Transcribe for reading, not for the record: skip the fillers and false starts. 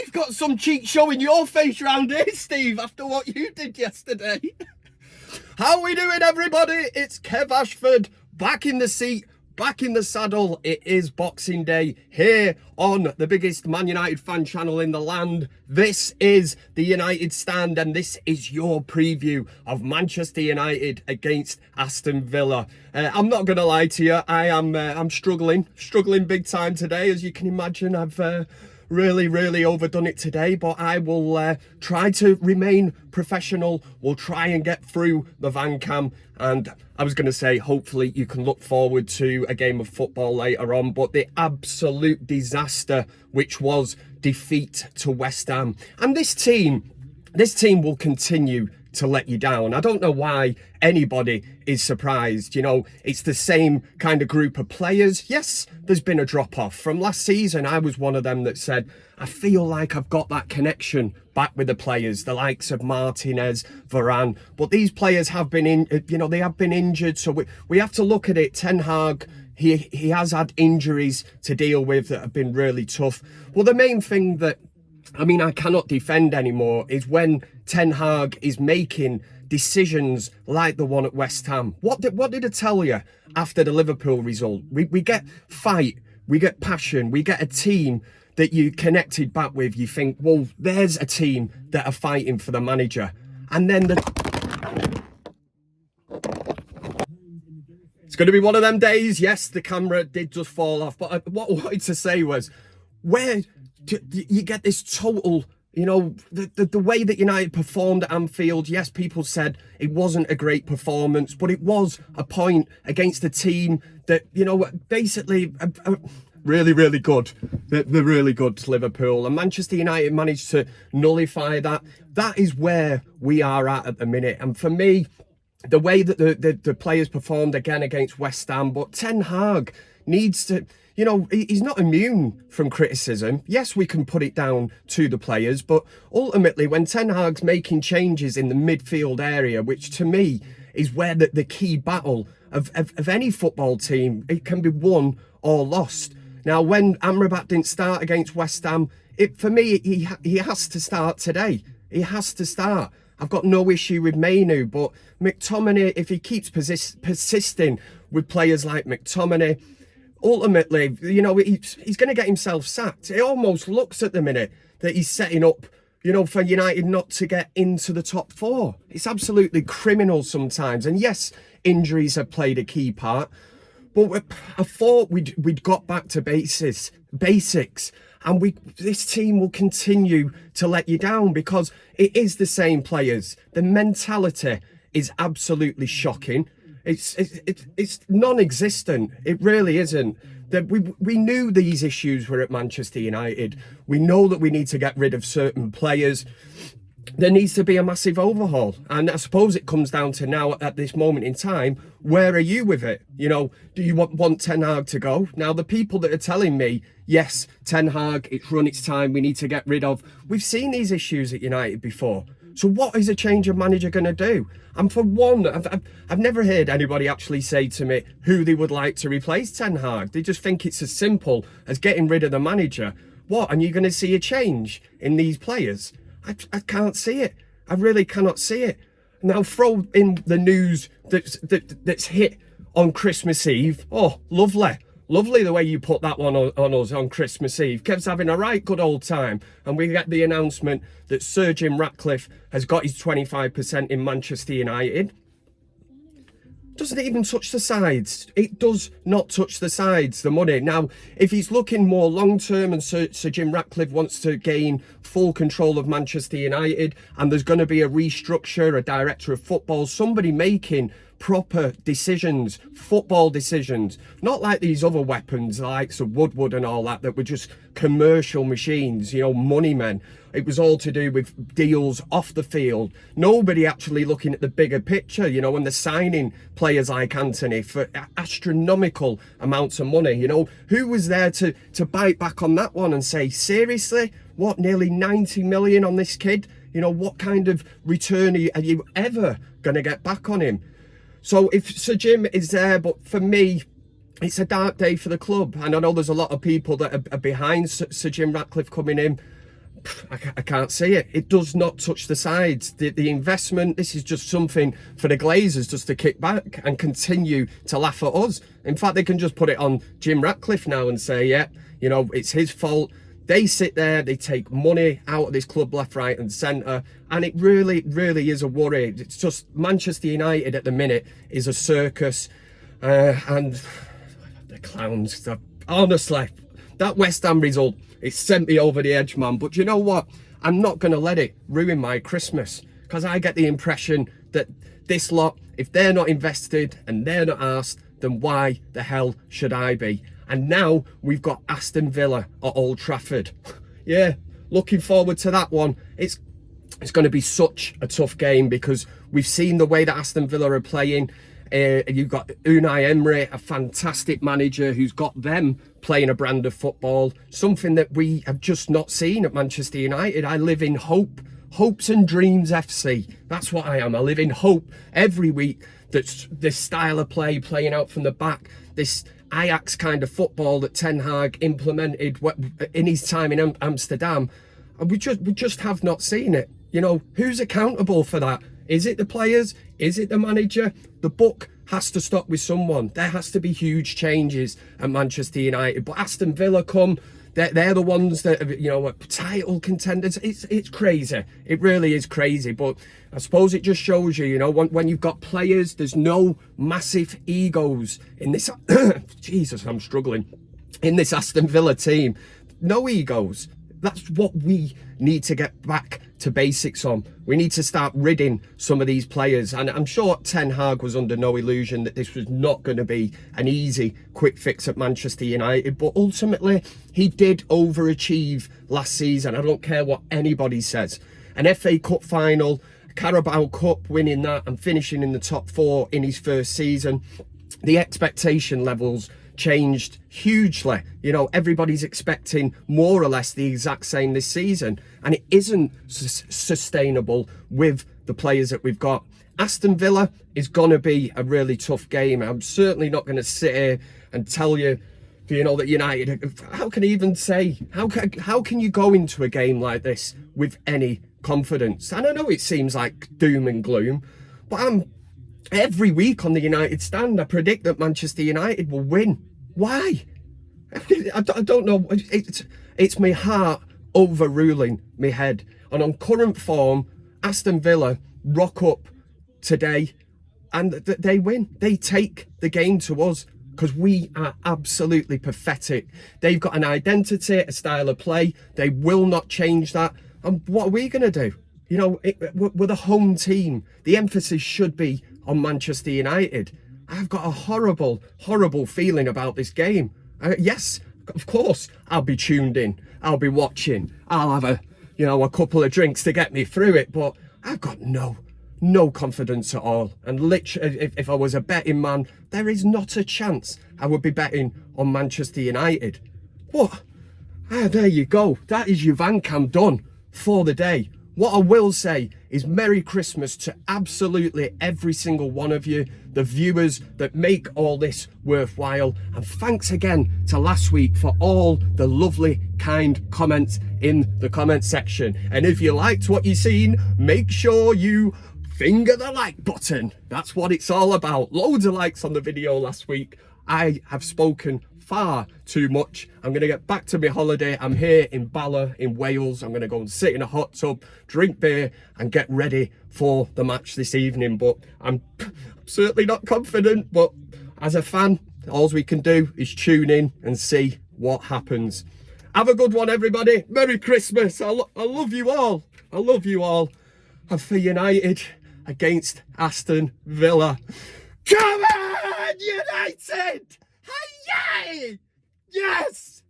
You've got some cheek showing your face round here, Steve, after what you did yesterday. How we doing, everybody? It's Kev Ashford, back in the seat, back in the saddle. It is Boxing Day here on the biggest Man United fan channel in the land. This is the United Stand, and this is your preview of Manchester United against Aston Villa. I'm not going to lie to you, I'm struggling big time today. As you can imagine, I've really overdone it today, but I will try to remain professional. We'll try and get through the van cam, and I was going to say hopefully you can look forward to a game of football later on, but the absolute disaster which was defeat to West Ham, and this team will continue to let you down. I don't know why anybody is surprised. You know, it's the same kind of group of players. Yes, there's been a drop-off. From last season, I was one of them that said, I feel like I've got that connection back with the players, the likes of Martinez, Varane. But these players have been they have been injured. So we have to look at it. Ten Hag, he has had injuries to deal with that have been really tough. Well, the main thing that I cannot defend anymore is when Ten Hag is making decisions like the one at West Ham. What did I tell you after the Liverpool result? We get fight, we get passion, we get a team that you connected back with. You think, well, there's a team that are fighting for the manager. And then it's going to be one of them days. Yes, the camera did just fall off. But what I wanted to say was, where you get this total, the way that United performed at Anfield. Yes, people said it wasn't a great performance, but it was a point against a team that, basically really good. They're really good, Liverpool. And Manchester United managed to nullify that. That is where we are at the minute. And for me, the way that the players performed again against West Ham, but Ten Hag needs to, he's not immune from criticism. Yes, we can put it down to the players, but ultimately when Ten Hag's making changes in the midfield area, which to me is where the key battle of any football team, it can be won or lost. Now, when Amrabat didn't start against West Ham, for me, he has to start today. He has to start. I've got no issue with Mainu, but McTominay, if he keeps persisting with players like McTominay, ultimately, he's going to get himself sacked. It almost looks at the minute that he's setting up, for United not to get into the top four. It's absolutely criminal sometimes. And yes, injuries have played a key part. But I thought we'd got back to basics, and this team will continue to let you down because it is the same players. The mentality is absolutely shocking. It's non-existent. It really isn't. That we knew these issues were at Manchester United. We know that we need to get rid of certain players. There needs to be a massive overhaul. And I suppose it comes down to now, at this moment in time, where are you with it? Do you want Ten Hag to go? Now, the people that are telling me, yes, Ten Hag, it's run its time, we need to get rid of. We've seen these issues at United before. So what is a change of manager going to do? And for one, I've never heard anybody actually say to me who they would like to replace Ten Hag. They just think it's as simple as getting rid of the manager. What? And you're going to see a change in these players? I can't see it. I really cannot see it. Now throw in the news that's hit on Christmas Eve. Oh, lovely. Lovely the way you put that one on us on Christmas Eve. Kev's having a right good old time. And we get the announcement that Sir Jim Ratcliffe has got his 25% in Manchester United. Doesn't even touch the sides. It does not touch the sides, the money. Now, if he's looking more long-term and Sir Jim Ratcliffe wants to gain full control of Manchester United, and there's going to be a restructure, a director of football, somebody making proper decisions, football decisions, not like these other weapons like Woodward and all that were just commercial machines, money men. It was all to do with deals off the field. Nobody actually looking at the bigger picture, when they're signing players like Anthony for astronomical amounts of money. Who was there to bite back on that one and say, seriously, what, nearly 90 million on this kid? What kind of return are you ever going to get back on him? So if Sir Jim is there, but for me, it's a dark day for the club. And I know there's a lot of people that are behind Sir Jim Ratcliffe coming in. I can't see it. It does not touch the sides. The investment, this is just something for the Glazers just to kick back and continue to laugh at us. In fact, they can just put it on Jim Ratcliffe now and say, yeah, you know, it's his fault. They sit there, they take money out of this club left, right and centre. And it really, really is a worry. It's just Manchester United at the minute is a circus. And the clowns, honestly, that West Ham result, it sent me over the edge, man. But you know what? I'm not going to let it ruin my Christmas, because I get the impression that this lot, if they're not invested and they're not asked, then why the hell should I be? And now we've got Aston Villa at Old Trafford. Yeah, looking forward to that one. It's going to be such a tough game, because we've seen the way that Aston Villa are playing. You've got Unai Emery, a fantastic manager who's got them playing a brand of football, something that we have just not seen at Manchester United. I live in hope, hopes and dreams FC. That's what I am. I live in hope every week that this style of play, playing out from the back, this Ajax kind of football that Ten Hag implemented in his time in Amsterdam, and we just have not seen it. You know, who's accountable for that? Is it the players? Is it the manager? The buck has to stop with someone. There has to be huge changes at Manchester United. But Aston Villa they're the ones that are, you know, title contenders. It's crazy. It really is crazy. But I suppose it just shows you, you know, when you've got players, there's no massive egos in this. Jesus, I'm struggling. In this Aston Villa team, no egos. That's what we need to get back to basics on. We need to start ridding some of these players. And I'm sure Ten Hag was under no illusion that this was not going to be an easy, quick fix at Manchester United. But ultimately, he did overachieve last season. I don't care what anybody says. An FA Cup final, Carabao Cup, winning that and finishing in the top 4 in his first season. The expectation levels changed hugely. You know, everybody's expecting more or less the exact same this season, and it isn't sustainable with the players that we've got. Aston Villa is going to be a really tough game. I'm certainly not going to sit here and tell you, you know, that United, how can I even say, how can you go into a game like this with any confidence? And I know it seems like doom and gloom, but every week on the United Stand, I predict that Manchester United will win. Why? I don't know. It's my heart overruling my head. And on current form, Aston Villa rock up today and they win. They take the game to us because we are absolutely pathetic. They've got an identity, a style of play. They will not change that. And what are we going to do? You know, we're the home team. The emphasis should be on Manchester United. I've got a horrible, horrible feeling about this game. Yes, of course, I'll be tuned in. I'll be watching. I'll have a couple of drinks to get me through it. But I've got no confidence at all. And literally, if I was a betting man, there is not a chance I would be betting on Manchester United. But there you go. That is your van cam done for the day. What I will say is Merry Christmas to absolutely every single one of you, the viewers that make all this worthwhile. And thanks again to last week for all the lovely, kind comments in the comment section. And if you liked what you've seen, make sure you finger the like button. That's what it's all about. Loads of likes on the video last week. I have spoken far too much. I'm going to get back to my holiday. I'm here in Bala in Wales. I'm going to go and sit in a hot tub, drink beer and get ready for the match this evening. But I'm certainly not confident. But as a fan, all we can do is tune in and see what happens. Have a good one, everybody. Merry Christmas. I love you all. I love you all. And for United against Aston Villa. Come on, United! Hey, yay! Yes!